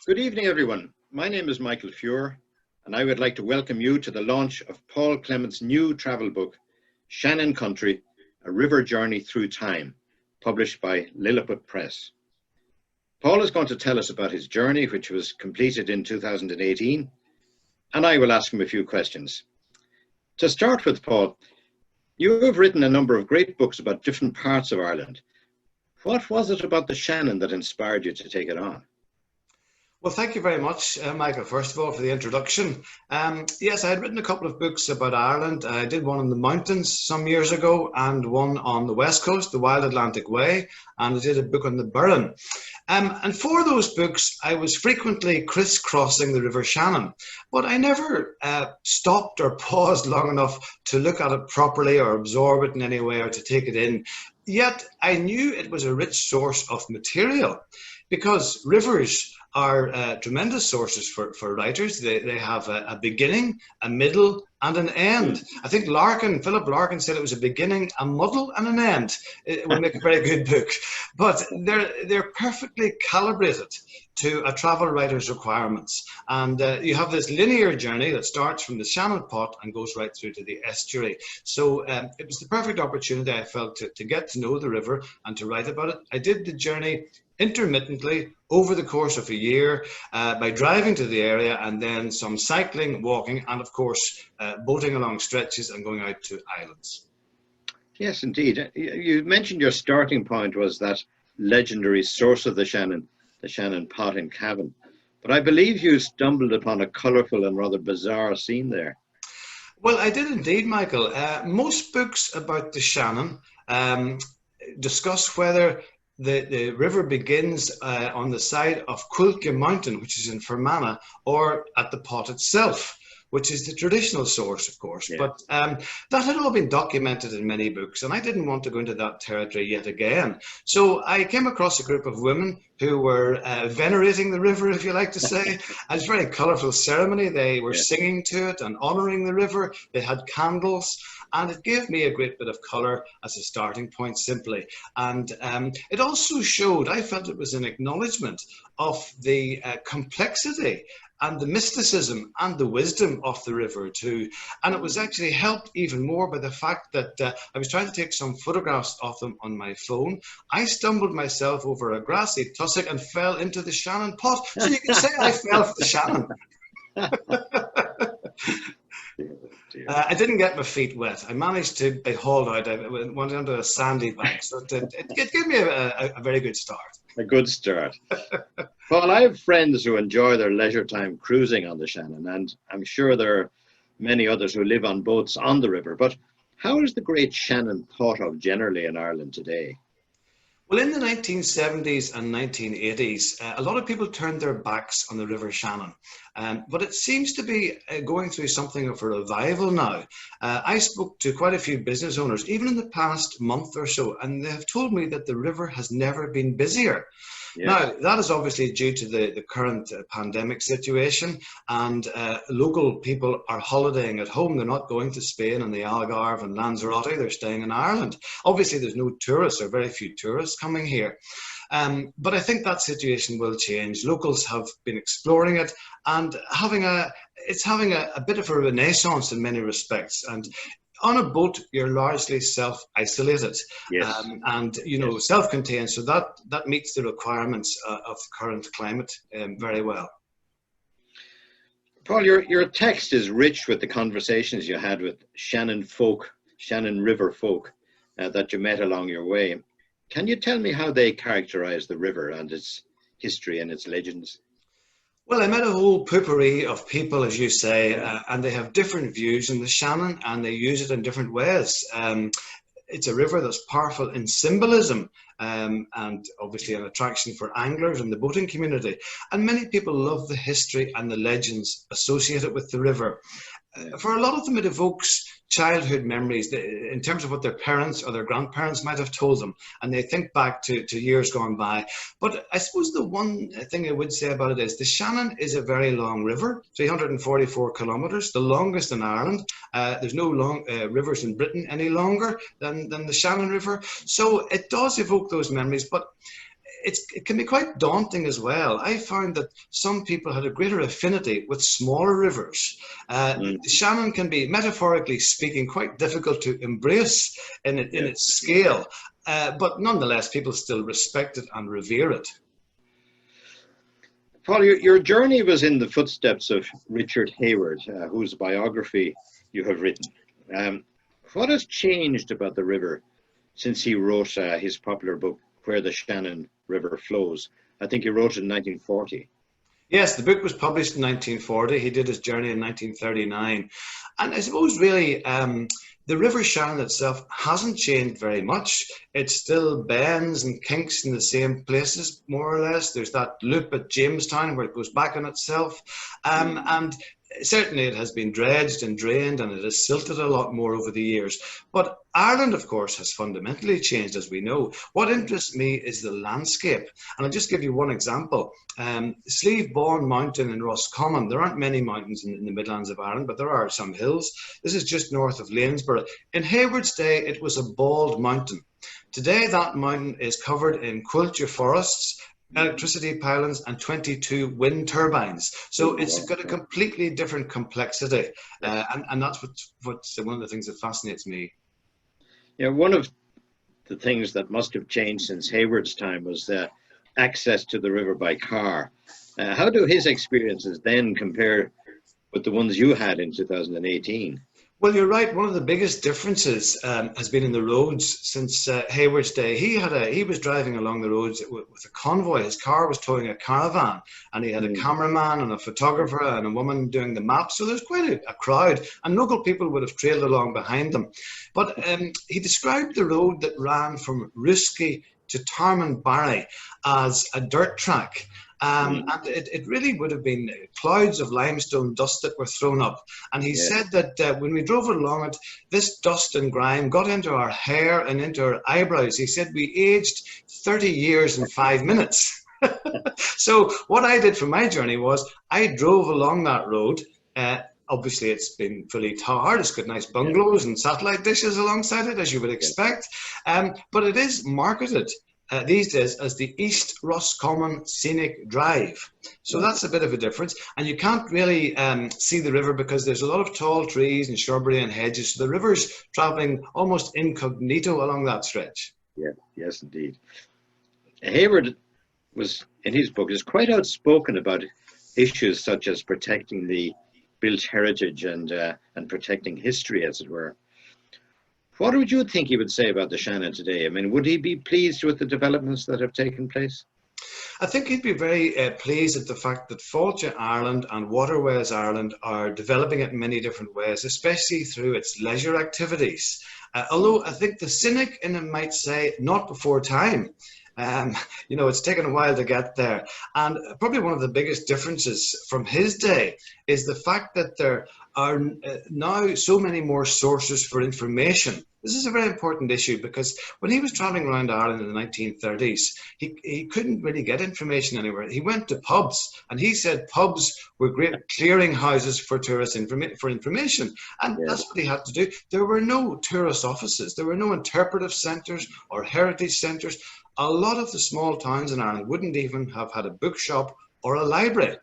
Good evening, everyone. My name is Michael Fure, and I would like to welcome you to the launch of Paul Clements' new travel book, Shannon Country, A River Journey Through Time, published by Lilliput Press. Paul is going to tell us about his journey, which was completed in 2018, and I will ask him a few questions. To start with, Paul, you have written a number of great books about different parts of Ireland. What was it about the Shannon that inspired you to take it on? Well, thank you very much, Michael, first of all, for the introduction. Yes, I had written a couple of books about Ireland. I did one in the mountains some years ago and one on the west coast, the Wild Atlantic Way, and I did a book on the Burren. And for those books, I was frequently crisscrossing the River Shannon, but I never stopped or paused long enough to look at it properly or absorb it in any way or to take it in. Yet I knew it was a rich source of material because rivers are tremendous sources for writers. They have a beginning, a middle, and an end. I think Philip Larkin said it was a beginning, a muddle, and an end. It would make a very good book. But they're perfectly calibrated to a travel writer's requirements. And you have this linear journey that starts from the Shannon Pot and goes right through to the estuary. So it was the perfect opportunity, I felt, to get to know the river and to write about it. I did the journey intermittently over the course of a year by driving to the area and then some cycling, walking, and of course boating along stretches and going out to islands. Yes, indeed. You mentioned your starting point was that legendary source of the Shannon Pot in Cavan. But I believe you stumbled upon a colourful and rather bizarre scene there. Well, I did indeed, Michael. Most books about the Shannon discuss whether the river begins on the side of Cuilcagh Mountain, which is in Fermanagh, or at the Pot itself, which is the traditional source, of course. Yeah. But that had all been documented in many books, and I didn't want to go into that territory yet again. So I came across a group of women who were venerating the river, if you like to say. It's a very colourful ceremony. They were singing to it and honouring the river. They had candles. And it gave me a great bit of colour as a starting point, simply. And it also showed, I felt it was an acknowledgement of the complexity and the mysticism and the wisdom of the river too. And it was actually helped even more by the fact that I was trying to take some photographs of them on my phone. I stumbled myself over a grassy tussock and fell into the Shannon Pot. So you can say I fell for the Shannon. I didn't get my feet wet. I managed to be hauled out. I went onto a sandy bank. So it gave me a very good start. A good start. Well, I have friends who enjoy their leisure time cruising on the Shannon, and I'm sure there are many others who live on boats on the river. But how is the Great Shannon thought of generally in Ireland today? Well, in the 1970s and 1980s, a lot of people turned their backs on the River Shannon, but it seems to be going through something of a revival now. I spoke to quite a few business owners, even in the past month or so, and they have told me that the river has never been busier. Yeah. Now, that is obviously due to the current pandemic situation, and local people are holidaying at home. They're not going to Spain and the Algarve and Lanzarote, they're staying in Ireland. Obviously, there's no tourists or very few tourists coming here. But I think that situation will change. Locals have been exploring it and it's having a bit of a renaissance in many respects. And on a boat, you're largely self-isolated, yes. And self-contained. So that meets the requirements of current climate very well. Paul, your text is rich with the conversations you had with Shannon Folk, Shannon River folk that you met along your way. Can you tell me how they characterize the river and its history and its legends? Well, I met a whole potpourri of people, as you say, and they have different views on the Shannon and they use it in different ways. It's a river that's powerful in symbolism and obviously an attraction for anglers and the boating community. And many people love the history and the legends associated with the river. For a lot of them, it evokes childhood memories in terms of what their parents or their grandparents might have told them, and they think back to years gone by. But I suppose the one thing I would say about it is the Shannon is a very long river, 344 kilometres, the longest in Ireland. There's no rivers in Britain any longer than the Shannon River. So it does evoke those memories, but it can be quite daunting as well. I found that some people had a greater affinity with smaller rivers. The Shannon can be, metaphorically speaking, quite difficult to embrace in its scale, but nonetheless, people still respect it and revere it. Paul, your journey was in the footsteps of Richard Hayward, whose biography you have written. What has changed about the river since he wrote his popular book, Where the Shannon River Flows? I think he wrote it in 1940. Yes, the book was published in 1940. He did his journey in 1939. And I suppose really the River Shannon itself hasn't changed very much. It still bends and kinks in the same places, more or less. There's that loop at Jamestown where it goes back on itself. And certainly it has been dredged and drained, and it has silted a lot more over the years. But Ireland, of course, has fundamentally changed, as we know. What interests me is the landscape. And I'll just give you one example. Slieve Bawn Mountain in Roscommon. There aren't many mountains in the Midlands of Ireland, but there are some hills. This is just north of Lanesborough. In Hayward's day, it was a bald mountain. Today, that mountain is covered in quilcher forests, electricity pylons, and 22 wind turbines. So it's got a completely different complexity. And that's what's one of the things that fascinates me. Yeah, one of the things that must have changed since Hayward's time was access to the river by car. How do his experiences then compare with the ones you had in 2018? Well, you're right. One of the biggest differences has been in the roads since Hayward's day. He was driving along the roads with a convoy. His car was towing a caravan, and he had a cameraman and a photographer and a woman doing the map. So there's quite a crowd, and local people would have trailed along behind them. But he described the road that ran from Ruski to Tarmanbarry as a dirt track. And it really would have been clouds of limestone dust that were thrown up. And he said that when we drove along it, this dust and grime got into our hair and into our eyebrows. He said we aged 30 years in 5 minutes. So what I did for my journey was I drove along that road. Obviously, it's been fully tarred. It's got nice bungalows and satellite dishes alongside it, as you would expect. But it is marketed these days as the East Roscommon Scenic Drive. So that's a bit of a difference. And you can't really see the river because there's a lot of tall trees and shrubbery and hedges. So the river's traveling almost incognito along that stretch. Yeah, yes, indeed. Hayward was, in his book, is quite outspoken about issues such as protecting the built heritage and protecting history, as it were. What would you think he would say about the Shannon today? I mean, would he be pleased with the developments that have taken place? I think he'd be very pleased at the fact that Fáilte Ireland and Waterways Ireland are developing it in many different ways, especially through its leisure activities. Although I think the cynic in him might say, not before time. You know, it's taken a while to get there. And probably one of the biggest differences from his day is the fact that there are now so many more sources for information. This is a very important issue because when he was traveling around Ireland in the 1930s, he couldn't really get information anywhere. He went to pubs, and he said pubs were great clearing houses for tourist information. And that's what he had to do. There were no tourist offices. There were no interpretive centres or heritage centres. A lot of the small towns in Ireland wouldn't even have had a bookshop or a library.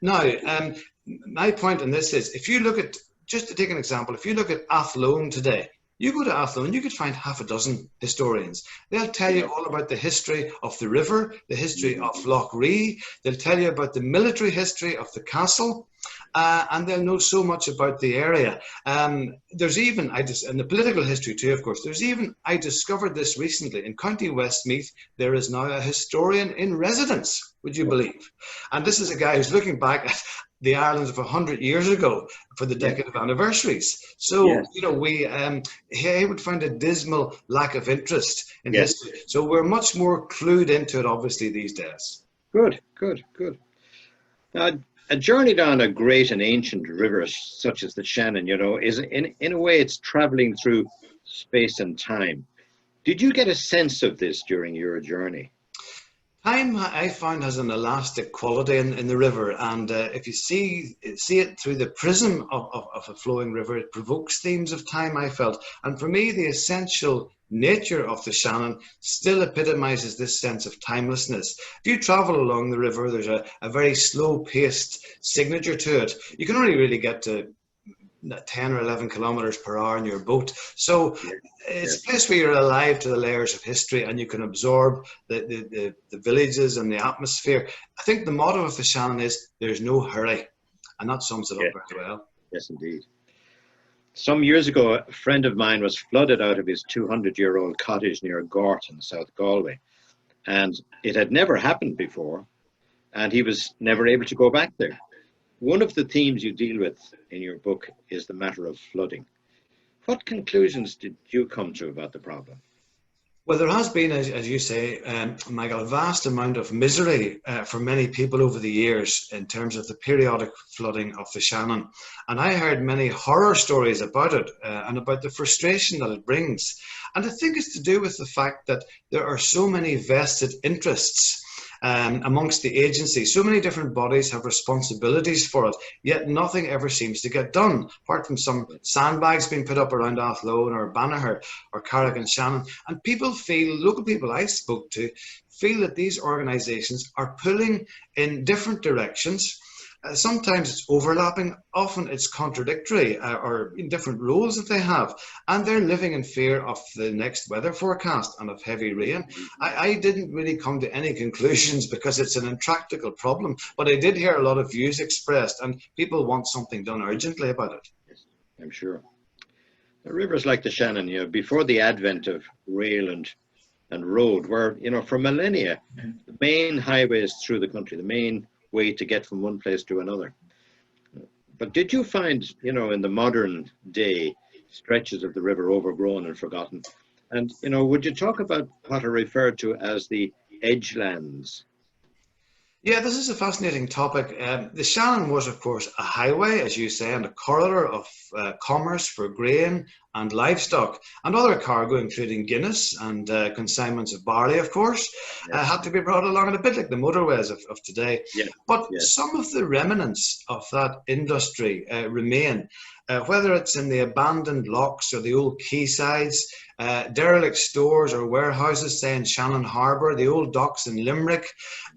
Now, my point in this is, if you look at, just to take an example, if you look at Athlone today, you go to Athlone, you could find half a dozen historians. They'll tell you all about the history of the river, the history of Loch Ree. They'll tell you about the military history of the castle. And they'll know so much about the area. There's even, and the political history too, of course, I discovered this recently, in County Westmeath, there is now a historian in residence, would you believe? And this is a guy who's looking back at the Ireland of 100 years ago for the decade of anniversaries. So, you know, he would find a dismal lack of interest in history. So we're much more clued into it, obviously, these days. Good. Now, a journey down a great and ancient river such as the Shannon, you know, is in a way it's traveling through space and time. Did you get a sense of this during your journey? Time, I found, has an elastic quality in the river, and if you see it through the prism of a flowing river, it provokes themes of time, I felt. And for me, the essential nature of the Shannon still epitomizes this sense of timelessness. If you travel along the river, there's a very slow-paced signature to it. You can only really get to 10 or 11 kilometers per hour in your boat. So it's a place where you're alive to the layers of history and you can absorb the villages and the atmosphere. I think the motto of the Shannon is there's no hurry, and that sums it up very well. Yes, indeed. Some years ago, a friend of mine was flooded out of his 200-year-old cottage near Gort in South Galway, and it had never happened before, and he was never able to go back there. One of the themes you deal with in your book is the matter of flooding. What conclusions did you come to about the problem? Well, there has been, as you say, Michael, a vast amount of misery for many people over the years in terms of the periodic flooding of the Shannon. And I heard many horror stories about it and about the frustration that it brings. And I think it's to do with the fact that there are so many vested interests amongst the agencies. So many different bodies have responsibilities for it, yet nothing ever seems to get done, apart from some sandbags being put up around Athlone or Banagher or Carrick Shannon. And people feel, local people I spoke to, feel that these organisations are pulling in different directions. Sometimes it's overlapping, often it's contradictory or in different roles that they have, and they're living in fear of the next weather forecast and of heavy rain. I didn't really come to any conclusions because it's an intractable problem, but I did hear a lot of views expressed and people want something done urgently about it. Yes, I'm sure. The rivers like the Shannon, before the advent of rail and road were, for millennia, the main highways through the country, the main way to get from one place to another. But did you find, in the modern day, stretches of the river overgrown and forgotten? And, would you talk about what are referred to as the Edgelands? Yeah, this is a fascinating topic. The Shannon was, of course, a highway, as you say, and a corridor of commerce for grain and livestock and other cargo, including Guinness and consignments of barley, of course, had to be brought along, and a bit like the motorways of today. Yeah. But some of the remnants of that industry remain, whether it's in the abandoned locks or the old quaysides, derelict stores or warehouses, say in Shannon Harbour, the old docks in Limerick,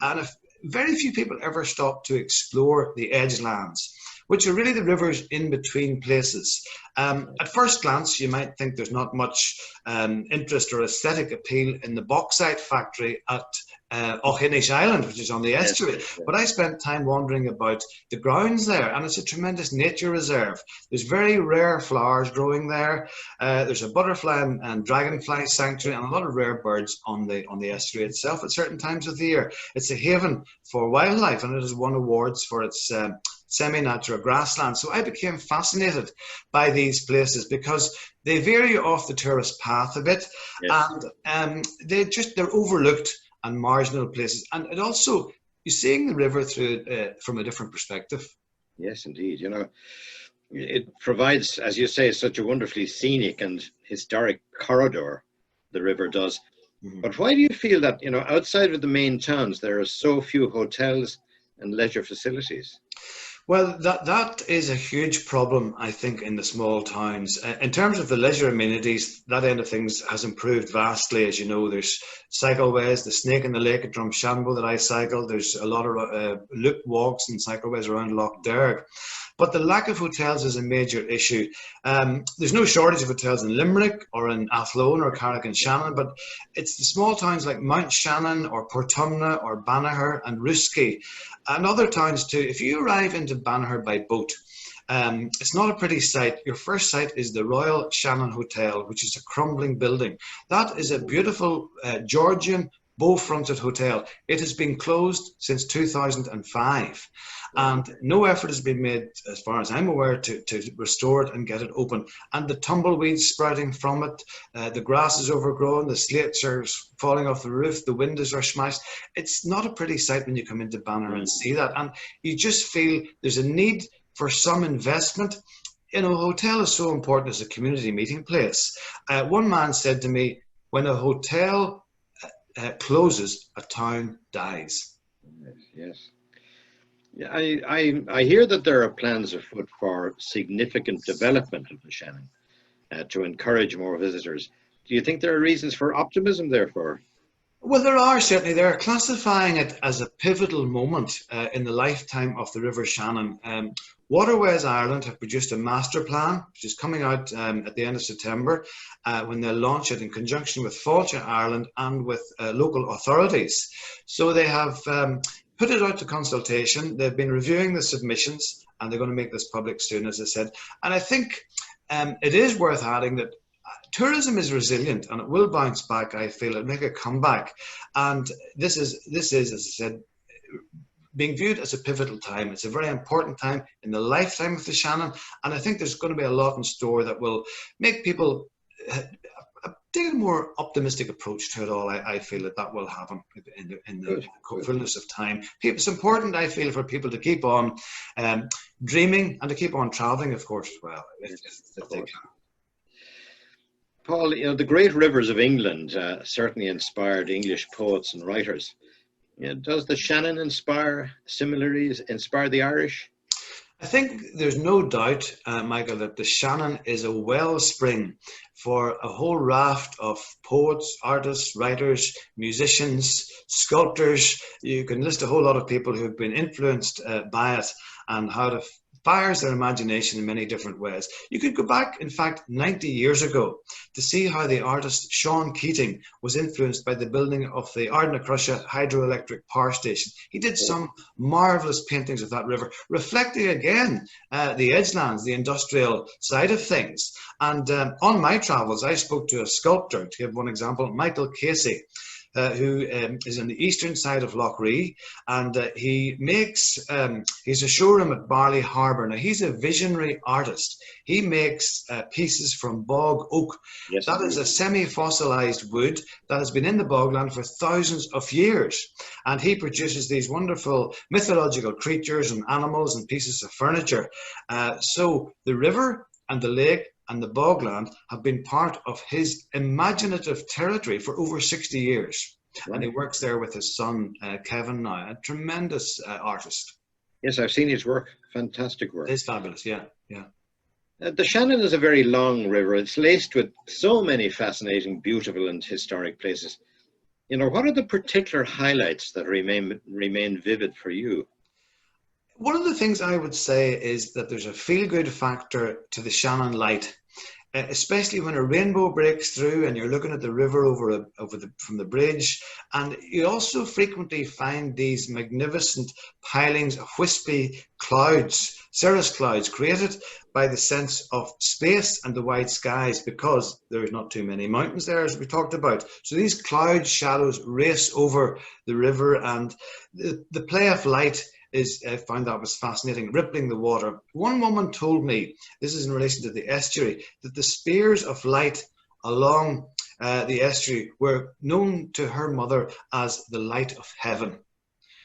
and very few people ever stop to explore the Edgelands, which are really the rivers in between places. At first glance, you might think there's not much interest or aesthetic appeal in the bauxite factory at Auchinish Island, which is on the estuary. But I spent time wandering about the grounds there, and it's a tremendous nature reserve. There's very rare flowers growing there. There's a butterfly and dragonfly sanctuary, and a lot of rare birds on the estuary itself at certain times of the year. It's a haven for wildlife, and it has won awards for its semi-natural grassland. So I became fascinated by these places because they vary off the tourist path a bit, and they're overlooked and marginal places. And it also, you're seeing the river through from a different perspective. Yes, indeed. It provides, as you say, such a wonderfully scenic and historic corridor, the river does. Mm-hmm. But why do you feel that, outside of the main towns, there are so few hotels and leisure facilities? Well, that is a huge problem, I think, in the small towns. In terms of the leisure amenities, that end of things has improved vastly. As you know, there's cycleways, the Snake in the Lake at Drumshanbo that I cycle. There's a lot of loop walks and cycleways around Lough Derg. But the lack of hotels is a major issue. There's no shortage of hotels in Limerick or in Athlone or Carrick and Shannon, but it's the small towns like Mount Shannon or Portumna or Banagher and Ruskey and other towns too. If you arrive into Banagher by boat, it's not a pretty sight. Your first sight is the Royal Shannon Hotel, which is a crumbling building. That is a beautiful Georgian bow-fronted hotel. It has been closed since 2005. And no effort has been made, as far as I'm aware, to restore it and get it open. And the tumbleweeds sprouting from it, the grass is overgrown, the slates are falling off the roof, the windows are smashed. It's not a pretty sight when you come into Banagher and see that. And you just feel there's a need for some investment. A hotel is so important as a community meeting place. One man said to me, when a hotel closes, a town dies. Yes, yes. Yeah, I hear that there are plans afoot for significant development of the Shannon to encourage more visitors. Do you think there are reasons for optimism, therefore? Well, there are certainly. They're classifying it as a pivotal moment in the lifetime of the River Shannon. Waterways Ireland have produced a master plan, which is coming out at the end of September, when they'll launch it in conjunction with Fáilte Ireland and with local authorities. So they have put it out to consultation. They've been reviewing the submissions, and they're going to make this public soon, as I said. And I think it is worth adding that tourism is resilient and it will bounce back. I feel it'll make a comeback, and this is, as I said, being viewed as a pivotal time. It's a very important time in the lifetime of the Shannon, and I think there's going to be a lot in store that will make people take a more optimistic approach to it all. I feel that will happen in the fullness of time. It's important, I feel, for people to keep on dreaming and to keep on traveling, of course, as well, if they can. Paul, you know, the great rivers of England certainly inspired English poets and writers. You know, does the Shannon similarly inspire the Irish? I think there's no doubt, Michael, that the Shannon is a wellspring for a whole raft of poets, artists, writers, musicians, sculptors. You can list a whole lot of people who have been influenced by it and how it fires their imagination in many different ways. You could go back, in fact, 90 years ago to see how the artist Sean Keating was influenced by the building of the Ardnacrusha hydroelectric power station. He did some marvelous paintings of that river, reflecting again the Edgelands, the industrial side of things. And on my travels, I spoke to a sculptor, to give one example, Michael Casey, who is on the eastern side of Lough Ree, and he makes, he's a showroom at Barley Harbour. Now, he's a visionary artist. He makes pieces from bog oak. Yes, that is a semi-fossilized wood that has been in the bogland for thousands of years. And he produces these wonderful mythological creatures and animals and pieces of furniture. So the river and the lake and the bogland have been part of his imaginative territory for over 60 years. Right. And he works there with his son, Kevin, now, a tremendous artist. Yes, I've seen his work. Fantastic work. It's fabulous, yeah, yeah. The Shannon is a very long river. It's laced with so many fascinating, beautiful and historic places. You know, what are the particular highlights that remain vivid for you? One of the things I would say is that there's a feel-good factor to the Shannon light, especially when a rainbow breaks through and you're looking at the river from the bridge. And you also frequently find these magnificent pilings of wispy clouds, cirrus clouds, created by the sense of space and the wide skies, because there's not too many mountains there, as we talked about. So these cloud shadows race over the river, and the play of light I found that was fascinating, rippling the water. One woman told me, this is in relation to the estuary, that the spears of light along the estuary were known to her mother as the light of heaven.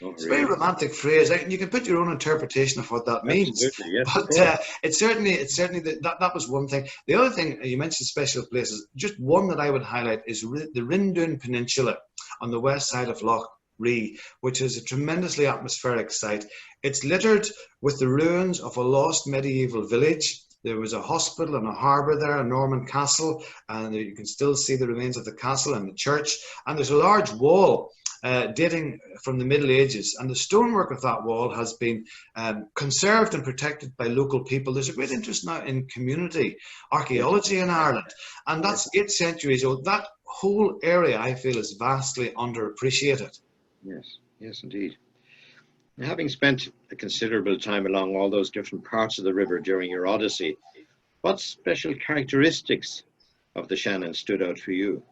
Oh, it's a very romantic phrase. You can put your own interpretation of what that means. Yes, but it's certainly that was one thing. The other thing, you mentioned special places, just one that I would highlight is the Rindoon Peninsula on the west side of Lough Ree, which is a tremendously atmospheric site. It's littered with the ruins of a lost medieval village. There was a hospital and a harbour there, a Norman castle, and you can still see the remains of the castle and the church. And there's a large wall dating from the Middle Ages, and the stonework of that wall has been conserved and protected by local people. There's a great interest now in community archaeology in Ireland, and that's 8 centuries old. That whole area, I feel, is vastly underappreciated. Yes, yes, indeed. Having spent a considerable time along all those different parts of the river during your odyssey, what special characteristics of the Shannon stood out for you?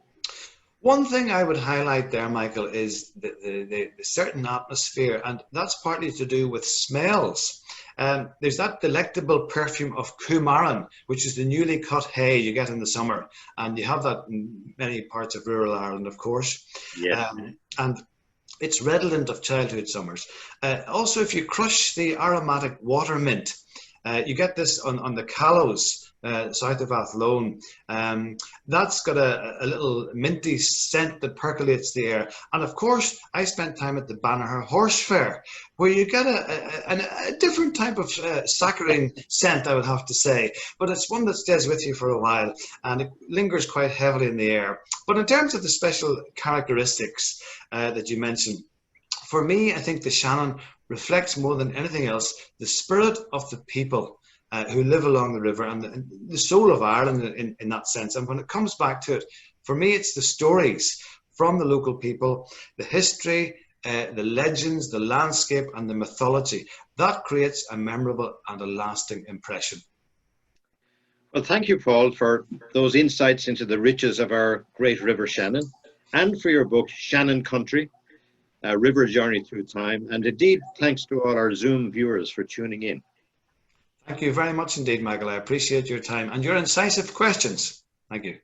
One thing I would highlight there, Michael, is the certain atmosphere, and that's partly to do with smells. There's that delectable perfume of coumarin, which is the newly cut hay you get in the summer, and you have that in many parts of rural Ireland, of course. Yes. And it's redolent of childhood summers. Also, if you crush the aromatic water mint, you get this on the callows south of Athlone. That's got a little minty scent that percolates the air. And of course, I spent time at the Banagher Horse Fair, where you get a different type of saccharine scent, I would have to say. But it's one that stays with you for a while, and it lingers quite heavily in the air. But in terms of the special characteristics that you mentioned, for me, I think the Shannon reflects more than anything else the spirit of the people who live along the river, and the soul of Ireland in that sense. And when it comes back to it, for me, it's the stories from the local people, the history, the legends, the landscape, and the mythology. That creates a memorable and a lasting impression. Well, thank you, Paul, for those insights into the riches of our great River Shannon, and for your book, Shannon Country, A River Journey Through Time. And indeed, thanks to all our Zoom viewers for tuning in. Thank you very much indeed, Michael. I appreciate your time and your incisive questions. Thank you.